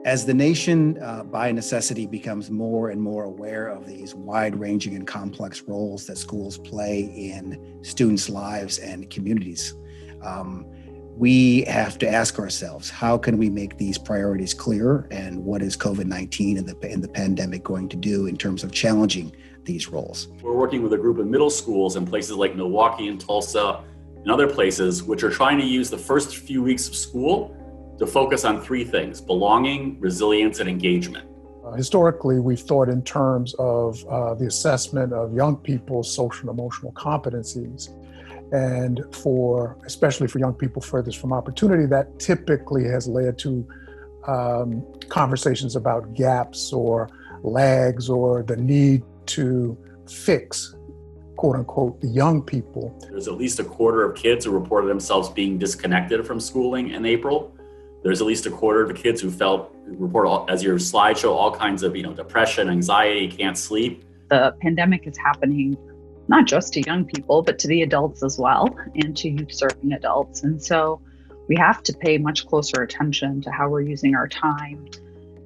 As the nation, by necessity, becomes more and more aware of these wide-ranging and complex roles that schools play in students' lives and communities, we have to ask ourselves, how can we make these priorities clearer, and what is COVID-19 and the pandemic going to do in terms of challenging these roles? We're working with a group of middle schools in places like Milwaukee and Tulsa and other places, which are trying to use the first few weeks of school to focus on three things: belonging, resilience, and engagement. Historically, we've thought in terms of the assessment of young people's social and emotional competencies. And especially for young people furthest from opportunity, that typically has led to conversations about gaps or lags or the need to fix, quote unquote, the young people. There's at least a quarter of kids who reported themselves being disconnected from schooling in April. There's at least a quarter of the kids who report, as your slideshow, all kinds of, depression, anxiety, can't sleep. The pandemic is happening not just to young people, but to the adults as well, and to youth-serving adults. And so we have to pay much closer attention to how we're using our time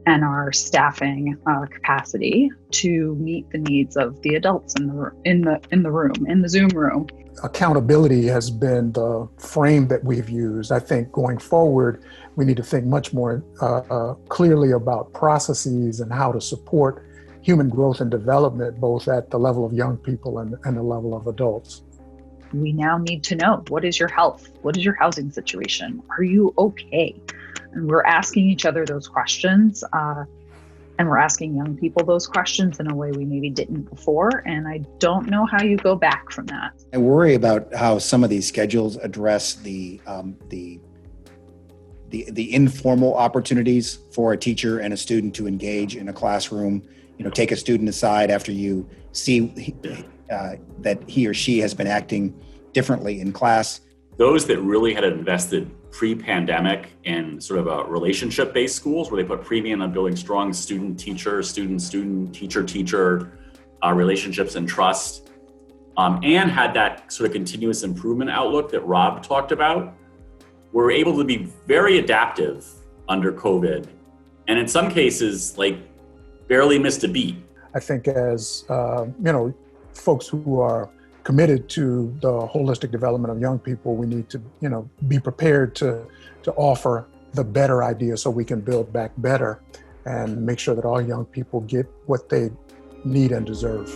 and our staffing capacity to meet the needs of the adults in the Zoom room. Accountability has been the frame that we've used. I think going forward, we need to think much more clearly about processes and how to support human growth and development, both at the level of young people and the level of adults. We now need to know, what is your health? What is your housing situation? Are you okay? And we're asking each other those questions, and we're asking young people those questions in a way we maybe didn't before. And I don't know how you go back from that. I worry about how some of these schedules address the informal opportunities for a teacher and a student to engage in a classroom. Take a student aside after you see that he or she has been acting differently in class. Those that really had invested pre-pandemic in sort of a relationship-based schools where they put premium on building strong student-teacher, student-student, teacher-teacher relationships and trust, and had that sort of continuous improvement outlook that Rob talked about, were able to be very adaptive under COVID. And in some cases, barely missed a beat. I think as, folks who are committed to the holistic development of young people, we need to, be prepared to offer the better idea so we can build back better and make sure that all young people get what they need and deserve.